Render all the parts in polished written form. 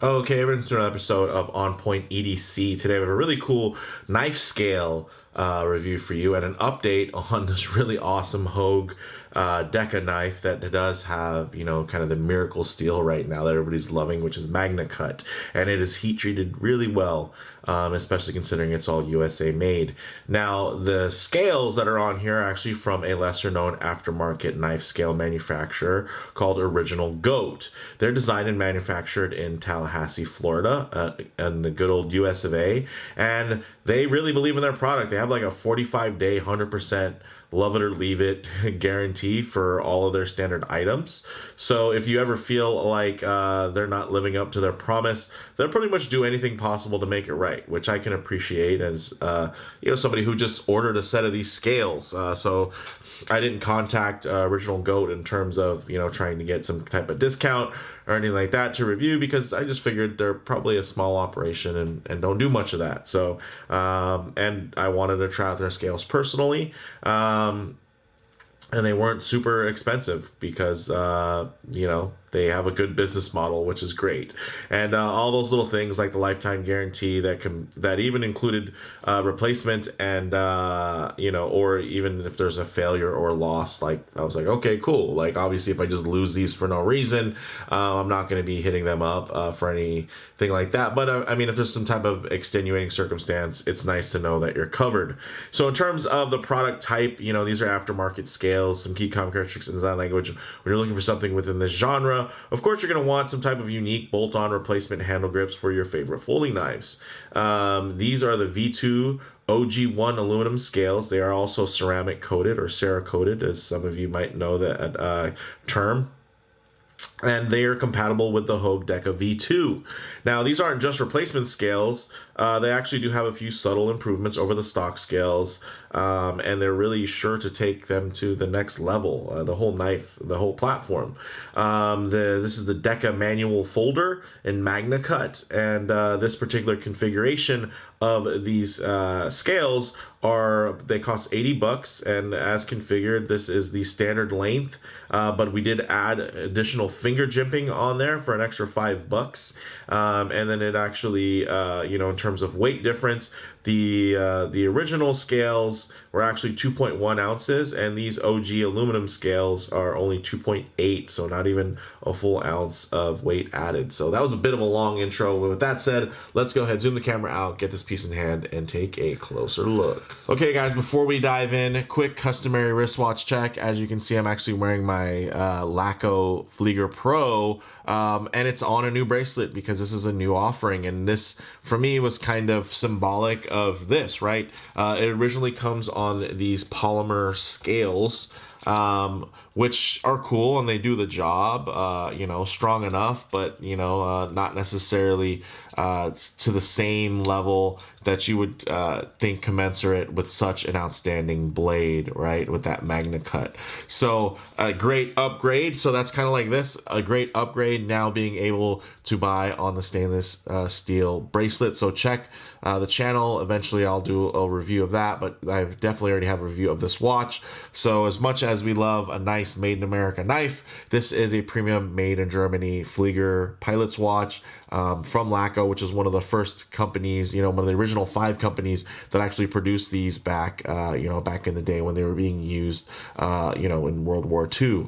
Okay, we're going to do an episode of On Point EDC. Today we have a really cool knife scale review for you and an update on this really awesome Hogue Deka knife that does have, kind of the miracle steel right now that everybody's loving, which is MagnaCut. And it is heat treated really well, especially considering it's all USA made. Now, the scales that are on here are actually from a lesser known aftermarket knife scale manufacturer called Original Goat. They're designed and manufactured in Tallahassee, Florida, in the good old US of A. And they really believe in their product. They have like a 45-day, 100% love it or leave it guarantee for all of their standard items. So if you ever feel like they're not living up to their promise, they'll pretty much do anything possible to make it right, which I can appreciate as somebody who just ordered a set of these scales. So I didn't contact Original Goat in terms of trying to get some type of discount or anything like that to review, because I just figured they're probably a small operation and don't do much of that. So and I wanted to try out their scales personally. And they weren't super expensive because they have a good business model, which is great. And all those little things like the lifetime guarantee that even included replacement and or even if there's a failure or loss, like I was like, okay, cool. Like obviously if I just lose these for no reason, I'm not going to be hitting them up for anything like that. But I mean, if there's some type of extenuating circumstance, it's nice to know that you're covered. So in terms of the product type, these are aftermarket scales, some key common characteristics in design language. When you're looking for something within this genre, of course, you're going to want some type of unique bolt-on replacement handle grips for your favorite folding knives. These are the V2 OG1 aluminum scales. They are also ceramic coated or Cerakoted, as some of you might know that term. And they are compatible with the Hogue Deka V2. Now, these aren't just replacement scales. They actually do have a few subtle improvements over the stock scales, and they're really sure to take them to the next level, the whole knife, the whole platform. This is the Deka manual folder in MagnaCut, and this particular configuration of these scales they cost $80, and as configured, this is the standard length, but we did add additional finger jimping on there for an extra $5. And then it actually, in terms of weight difference, the original scales were actually 2.1 ounces, and these OG aluminum scales are only 2.8, so not even a full ounce of weight added. So that was a bit of a long intro. But with that said, let's go ahead, zoom the camera out, get this piece in hand, and take a closer look. Okay, guys, before we dive in, quick customary wristwatch check. As you can see, I'm actually wearing my Laco Flieger Pro, and it's on a new bracelet because this is a new offering, and this for me was kind of symbolic of this, right? It originally comes on these polymer scales, which are cool and they do the job, strong enough, but not necessarily to the same level that you would think commensurate with such an outstanding blade, right? With that MagnaCut. So a great upgrade. So that's kind of like this, a great upgrade now being able to buy on the stainless steel bracelet. So check the channel. Eventually I'll do a review of that, but I definitely already have a review of this watch. So as much as we love a nice made in America knife, this is a premium made in Germany Flieger pilot's watch from Laco, which is one of the first companies, one of the original 5 companies that actually produced these back, back in the day when they were being used, in World War II.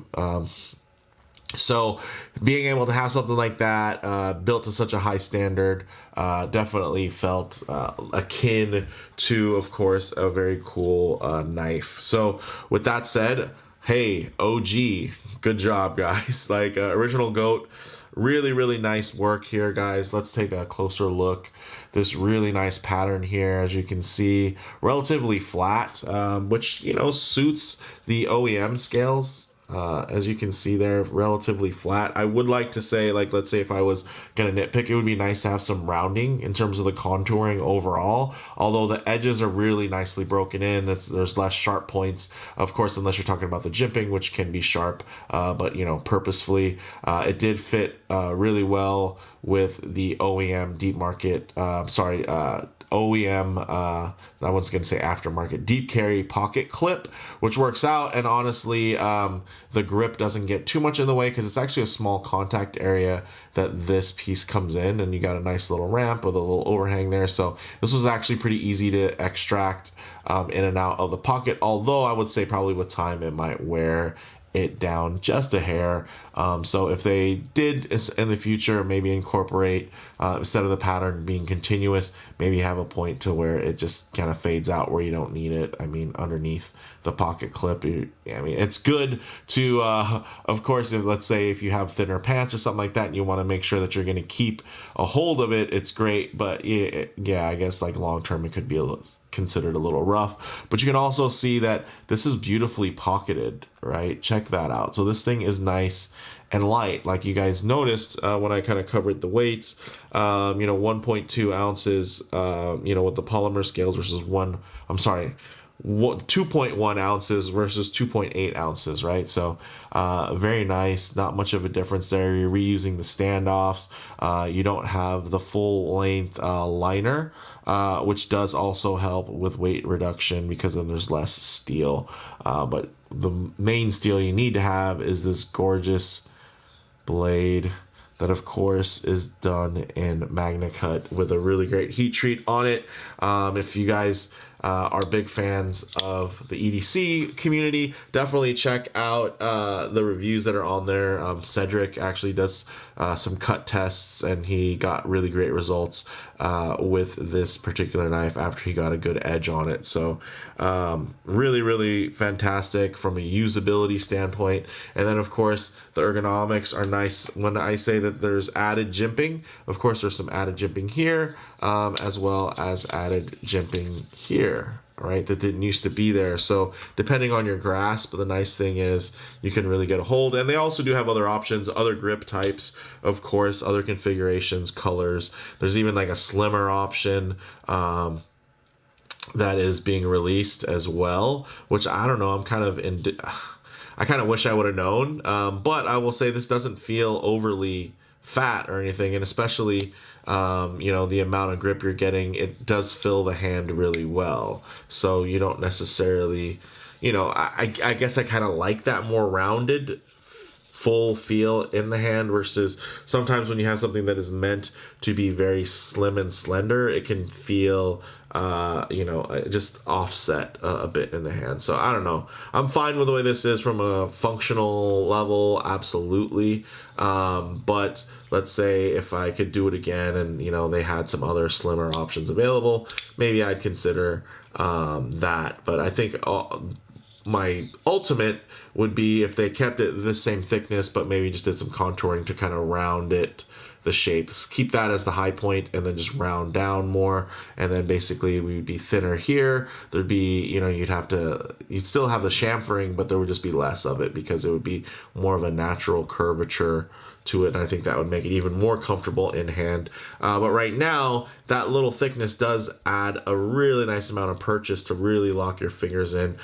So being able to have something like that built to such a high standard definitely felt akin to, of course, a very cool knife. So with that said, hey, OG, good job, guys. Like Original Goat, really, really nice work here, guys. Let's take a closer look. This really nice pattern here, as you can see, relatively flat, which, suits the OEM scales. As you can see there, relatively flat. I would like to say, like, let's say if I was going to nitpick, it would be nice to have some rounding in terms of the contouring overall, although the edges are really nicely broken in. There's less sharp points, of course, unless you're talking about the jimping, which can be sharp, but, purposefully. It did fit really well with the OEM deep market, OEM, I was going to say aftermarket, deep carry pocket clip, which works out. And honestly, the grip doesn't get too much in the way because it's actually a small contact area that this piece comes in, and you got a nice little ramp with a little overhang there. So this was actually pretty easy to extract in and out of the pocket, although I would say probably with time it might wear it down just a hair. So if they did in the future maybe incorporate, instead of the pattern being continuous, maybe have a point to where it just kind of fades out where you don't need it. I mean, underneath the pocket clip, I mean, it's good to, of course, if let's say if you have thinner pants or something like that and you want to make sure that you're going to keep a hold of it, it's great. But yeah, I guess like long term it could be considered a little rough. But you can also see that this is beautifully pocketed, right? Check that out. So this thing is nice and light, like you guys noticed when I kind of covered the weights. 1.2 ounces, with the polymer scales versus 2.1 ounces versus 2.8 ounces, right? So very nice, not much of a difference there. You're reusing the standoffs. You don't have the full length liner, which does also help with weight reduction because then there's less steel. But the main steel you need to have is this gorgeous blade that of course is done in MagnaCut with a really great heat treat on it. If you guys are big fans of the EDC community, definitely check out the reviews that are on there. Cedric actually does some cut tests, and he got really great results with this particular knife after he got a good edge on it. So really fantastic from a usability standpoint. And then of course the ergonomics are nice. When I say that there's added jimping, of course there's some added jimping here, as well as added jimping here, right, that didn't used to be there. So depending on your grasp, the nice thing is you can really get a hold. And they also do have other options, other grip types, of course, other configurations, colors. There's even like a slimmer option that is being released as well, which I don't know, I kind of wish I would have known. But I will say this doesn't feel overly fat or anything, and especially the amount of grip you're getting, it does fill the hand really well. So you don't necessarily, I guess I kind of like that more rounded full feel in the hand versus sometimes when you have something that is meant to be very slim and slender, it can feel just offset a bit in the hand. So I don't know, I'm fine with the way this is from a functional level, absolutely. But let's say if I could do it again and they had some other slimmer options available, maybe I'd consider that. But I think my ultimate would be if they kept it the same thickness but maybe just did some contouring to kind of round it, the shapes, keep that as the high point and then just round down more, and then basically we would be thinner here. There'd be, you'd still have the chamfering, but there would just be less of it because it would be more of a natural curvature to it, and I think that would make it even more comfortable in hand. But right now, that little thickness does add a really nice amount of purchase to really lock your fingers in,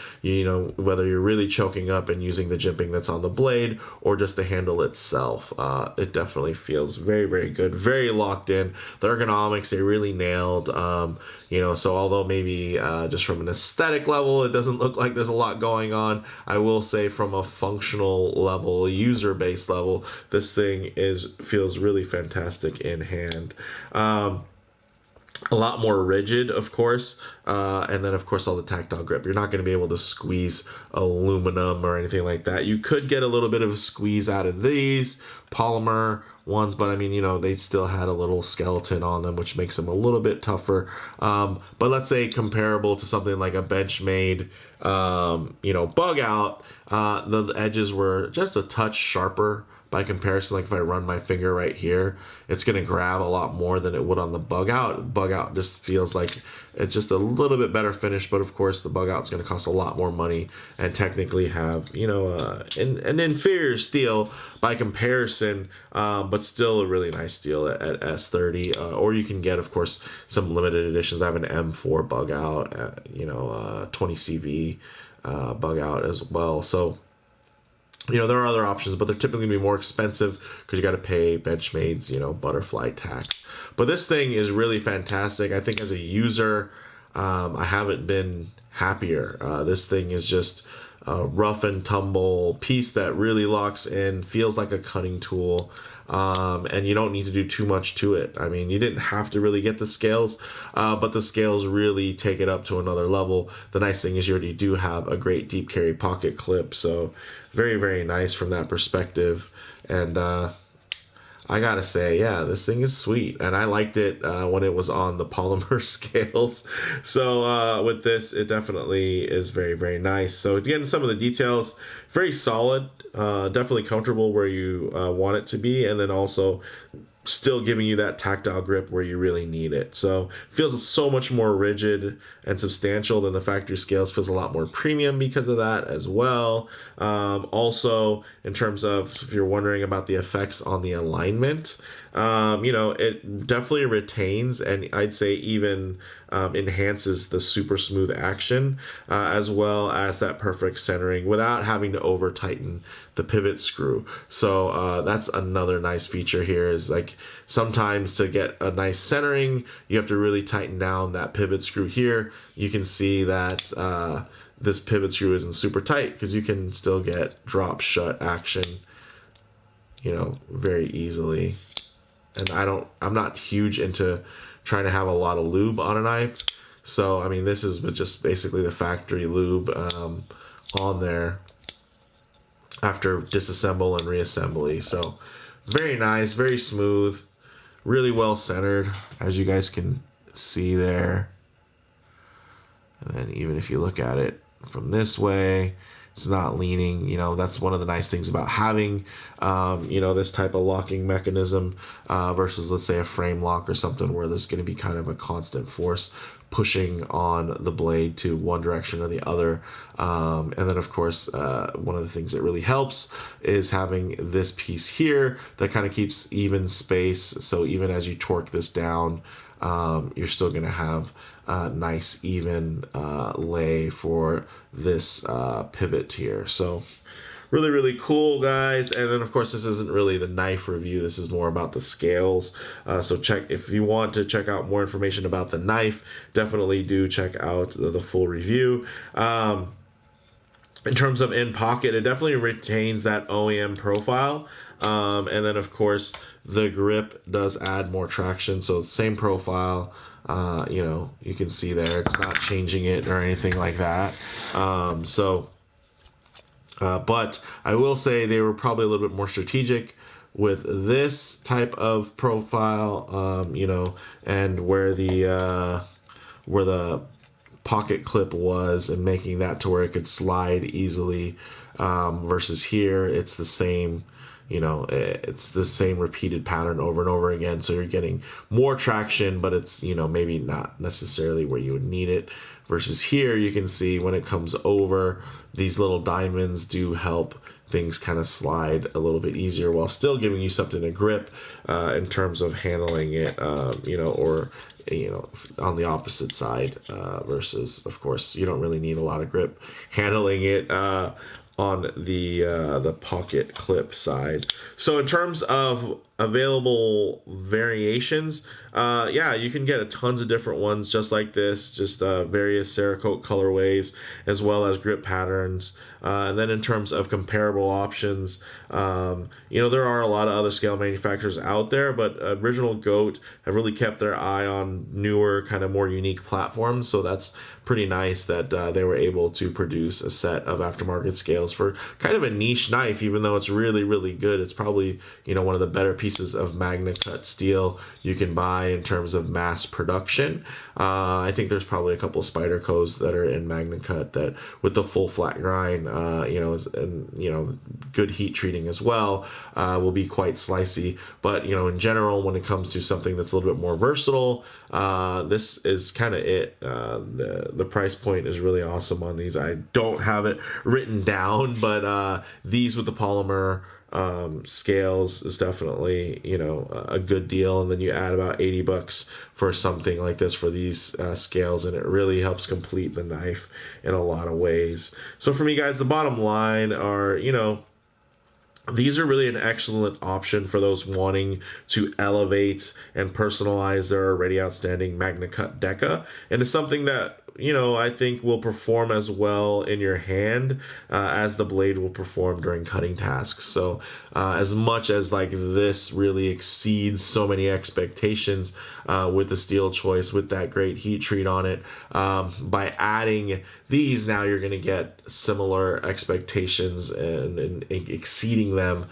whether you're really choking up and using the jimping that's on the blade or just the handle itself. It definitely feels very good, very locked in. The ergonomics, they really nailed. So although maybe just from an aesthetic level, it doesn't look like there's a lot going on, I will say from a functional level, user-based level, this thing feels really fantastic in hand. A lot more rigid, of course, and then of course all the tactile grip. You're not going to be able to squeeze aluminum or anything like that. You could get a little bit of a squeeze out of these polymer ones, but I mean, they still had a little skeleton on them, which makes them a little bit tougher. But let's say comparable to something like a Benchmade, bug out, the edges were just a touch sharper. By comparison, like if I run my finger right here, it's going to grab a lot more than it would on the bug out. Bug out just feels like it's just a little bit better finish, but of course the bug out is going to cost a lot more money and technically have, an inferior steel by comparison, but still a really nice steel at S30. Or you can get, of course, some limited editions. I have an M4 bug out, 20 CV bug out as well. So There are other options, but they're typically going to be more expensive because you got to pay Benchmade's, butterfly tax. But this thing is really fantastic. I think as a user, I haven't been happier. This thing is just a rough and tumble piece that really locks in, feels like a cutting tool. And you don't need to do too much to it. I mean, you didn't have to really get the scales, but the scales really take it up to another level. The nice thing is you already do have a great deep carry pocket clip, so very, very nice from that perspective. And I gotta say, yeah, this thing is sweet, and I liked it when it was on the polymer scales. So with this, it definitely is very, very nice. So again, some of the details, very solid, definitely comfortable where you want it to be, and then also still giving you that tactile grip where you really need it. So feels so much more rigid and substantial than the factory scales. Feels a lot more premium because of that as well. Also, in terms of if you're wondering about the effects on the alignment, it definitely retains, and I'd say even enhances the super smooth action, as well as that perfect centering without having to over tighten the pivot screw. So that's another nice feature here, is like sometimes to get a nice centering, you have to really tighten down that pivot screw here. You can see that this pivot screw isn't super tight because you can still get drop shut action, very easily. And I'm not huge into trying to have a lot of lube on a knife. So, I mean, this is just basically the factory lube on there after disassemble and reassembly. So very nice, very smooth, really well centered, as you guys can see there. And then even if you look at it from this way, it's not leaning. That's one of the nice things about having this type of locking mechanism versus, let's say, a frame lock or something where there's going to be kind of a constant force pushing on the blade to one direction or the other. And then, of course, one of the things that really helps is having this piece here that kind of keeps even space. So even as you torque this down, you're still going to have a nice even lay for this pivot here. So really, really cool, guys. And then, of course, this isn't really the knife review. This is more about the scales. So check, if you want to check out more information about the knife, definitely do check out the full review. In terms of in pocket, it definitely retains that OEM profile. And then, of course, the grip does add more traction. So same profile. You can see there, it's not changing it or anything like that. But I will say they were probably a little bit more strategic with this type of profile, and where the pocket clip was, and making that to where it could slide easily, versus here it's the same. It's the same repeated pattern over and over again. So you're getting more traction, but it's, maybe not necessarily where you would need it. Versus here, you can see when it comes over, these little diamonds do help things kind of slide a little bit easier while still giving you something to grip in terms of handling it, or on the opposite side, versus, of course, you don't really need a lot of grip handling it on the pocket clip side. So in terms of available variations, you can get tons of different ones just like this, just various Cerakote colorways, as well as grip patterns. And then in terms of comparable options, there are a lot of other scale manufacturers out there, but Original Goat have really kept their eye on newer, kind of more unique platforms. So that's pretty nice that they were able to produce a set of aftermarket scales for kind of a niche knife, even though it's really, really good. It's probably, one of the better pieces of MagnaCut steel you can buy in terms of mass production. I think there's probably a couple of Spydercos that are in MagnaCut that, with the full flat grind, good heat treating as well, will be quite slicey. But in general, when it comes to something that's a little bit more versatile, this is kind of it. The price point is really awesome on these. I don't have it written down, but these with the polymer scales is definitely a good deal. And then you add about $80 for something like this for these scales, and it really helps complete the knife in a lot of ways. So for me, guys, the bottom line are these are really an excellent option for those wanting to elevate and personalize their already outstanding MagnaCut Deka. And it's something that, you know, I think will perform as well in your hand as the blade will perform during cutting tasks. So as much as like this really exceeds so many expectations with the steel choice, with that great heat treat on it, by adding these, now you're going to get similar expectations and exceeding them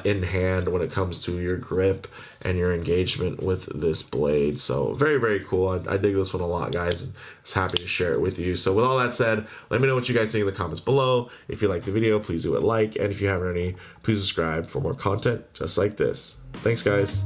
in hand when it comes to your grip and your engagement with this blade. So very, very cool. I dig this one a lot, guys, and I was happy to share it with you. So with all that said, let me know what you guys think in the comments below. If you like the video, please do a like, and if you haven't already, please subscribe for more content just like this. Thanks, guys.